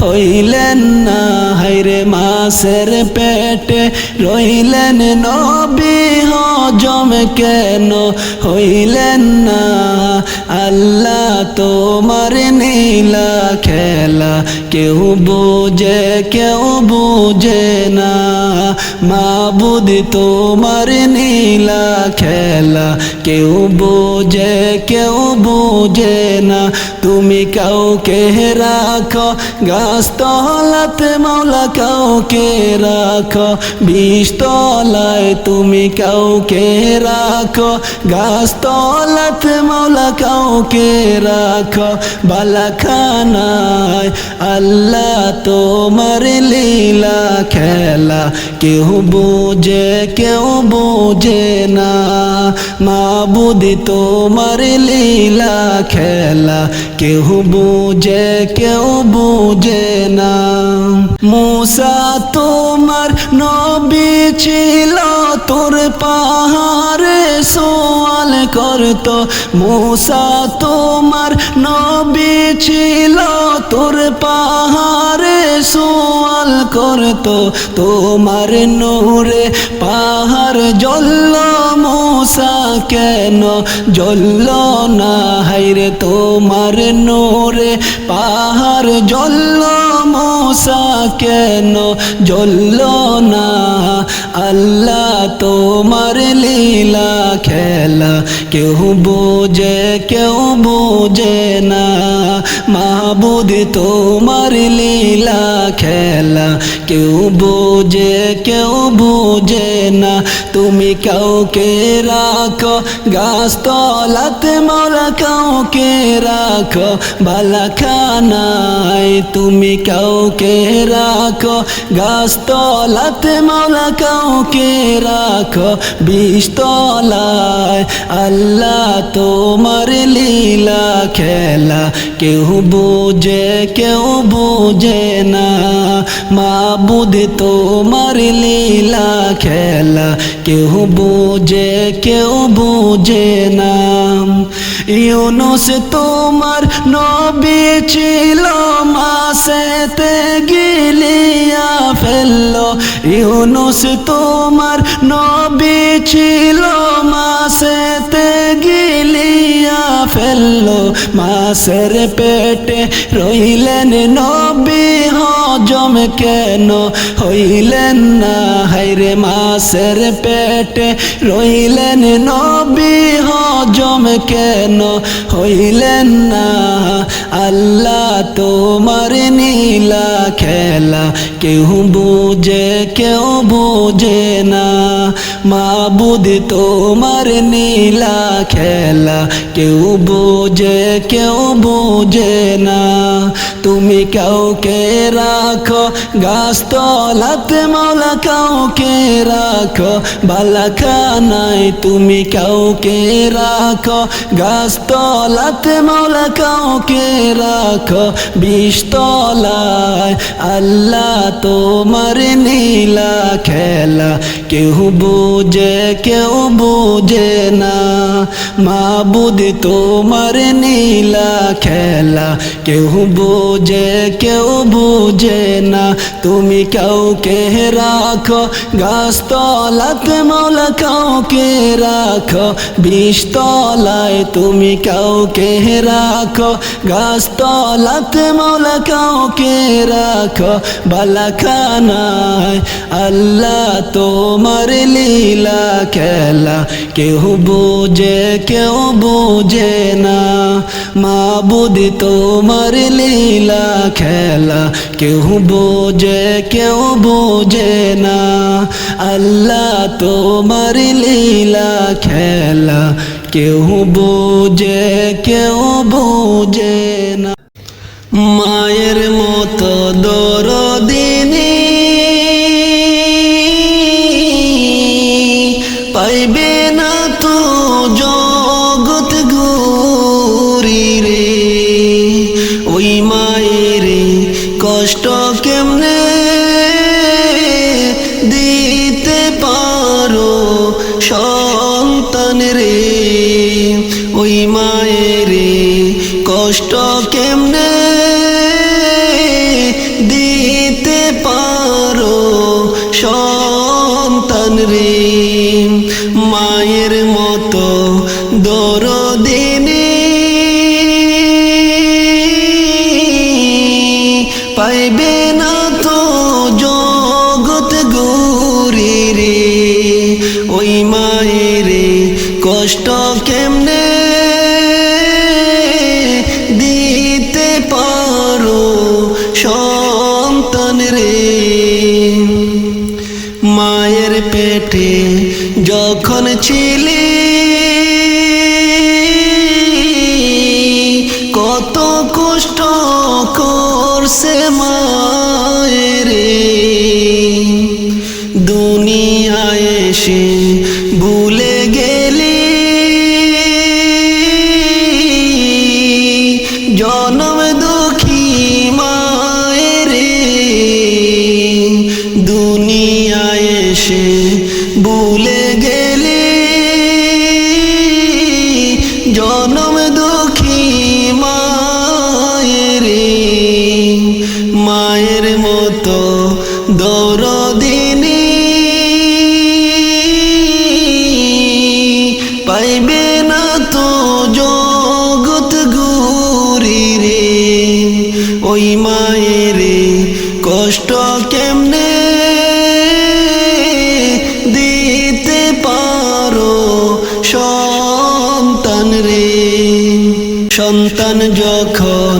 হইলেন না হায়রে মাছের পেটে রইলেন নবী হজম কেন হইলেন না আল্লাহ তোমার নীলা খেলা কেউ বুঝে না মাবুদ তোমার নীলা খেলা কেউ বুঝে না তুমি কাউকে রাখো গাছ তলাতে মাওলা কাউকে রাখো বিষ তলায় তুমি কাউকে রাখো গাছ তলাতে মাওলা কাউকে রাখো বালাখানায় আল্লাহ তোমার লীলা খেলা কেউ বুঝে না মাবুদ তোমার লীলা খেলা কেউ বুঝে না মূসা তোমার নবী ছিল তোর পাহাড়ে সওয়াল করত মূসা তোমার নবী ছিল তোর পাহাড়ে সওয়াল করত তোমার নূরে পাহাড় জ্বলল মূসা কেন জ্বলল না হায়রে তোমার নূরে পাহাড় জ্বলল মূসা কেন জ্বলল না আল্লাহ তোমার লীলা খেলা কেউ বুঝে না মাবুদ তোমার লীলা খেলা কেউ বুঝে না তুমি কাউকে রাখো গাছ তলাতে মাওলা কাউকে রাখো বালাখানায় তুমি কাউকে রাখো গাছ তলাতে মাওলা কাউকে রাখো বিষ তলায় আল্লাহ তোমার লীলা খেলা কেউ বুঝে না মাবুদ তোমার লীলা খেলা কেউ বুঝে না ইউনুস তোমার নবী ছিল মাছেতে গিলিয়া ফেললো ইউনুস তোমার নবী ছিল মাছেতে গিলিয়া ফেললো মাছের পেটে রইলেন নবী হজম কেন হইলেন না হায়রে মাছের পেটে রইলেন নবী হজম কেন হইলেন না আল্লাহ তোমার নীলা খেলা কেউ বুঝে না মাবুদ তোমার নীলা খেলা কেউ বুঝে না তুমি কাউকে রাখো গাছ তলাতে মাওলা কাউকে রাখো বালাখানায় তুমি কাউকে রাখো গাছ তলাতে মাওলা কাউকে রাখো বিষ তলায় আল্লাহ তোমার নীলা খেলা কেউ বুঝে না মাবুদ তোমার নীলা খেলা কেউ বুঝে না তুমি কাউকে রাখো গাছ তলাতে মাওলা কাউকে রাখো বিষ তলায় তুমি কাউকে রাখো গাছ তলাতে মাওলা কাউকে রাখো বালাখানায় আল্লাহ তোমার লীলা খেলা কেউ বুঝে না মাবুদ তোমার লীলা খেলা কেউ বুঝে না আল্লাহ তোমার লীলা খেলা কেউ বুঝে না মায়ের মতো দরদিনী পাইবে না তো জগৎ ঘুরি রে ওই মায়ের কষ্ট কেমনে দিতে পারো সন্তান রে ওই মায়ের কষ্ট কেমনে দিতে পারো সন্তান রে মায়ের মতো দরদিনী পাইবে না তো জগৎ গৌরী রে ওই মায়ের কষ্ট কেমনে দিতে পারো সন্তান রে মায়ের পেটে যখন ছিলি কত কষ্ট করছে মায়ের দুনিয়ায় এসে ভুলে গেলি জনম দুঃখী মায়ের দুনিয়ায় এসে ভুলে গেলি জনম দুঃখী মায়ের মায়ের মতো দরদিনী পাইবে না তো জগৎ গৌরী রে ওই মায়ের কষ্ট কেমনে দিতে পারো সন্তান রে সন্তান যখন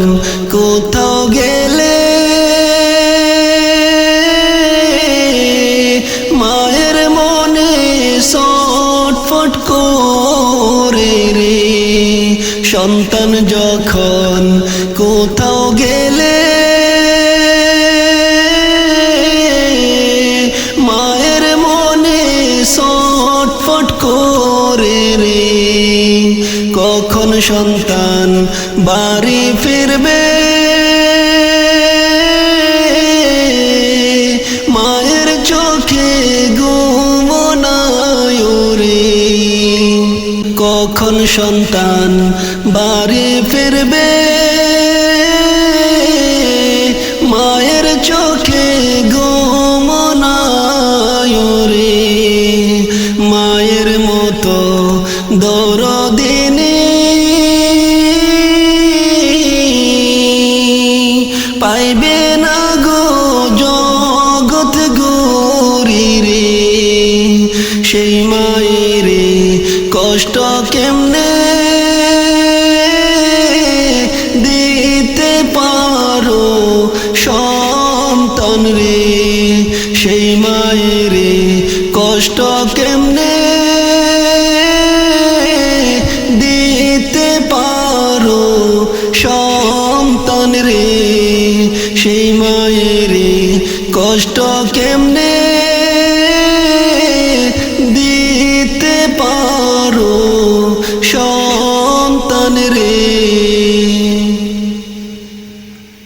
কোথাও গেলে মায়ের মনে ছটফট করে রে সন্তান যখন কোথাও গেলে মায়ের মনে ছটফট করে রে কখন সন্তান বাড়ি ফিরবে মায়ের চোখে ঘুম নাই রে কখন সন্তান বাড়ি ফিরবে মায়ের চোখে ঘুম নাই রে মায়ের মতো দরদিনী পাইবে না গো জগৎ গৌরী রে সেই মায়ের কষ্ট কেমনে দিতে পারো সন্তান রে সেই মায়ের কষ্ট কেমনে দিতে পারো সন্তান রে সেই মায়ের কষ্ট কেমনে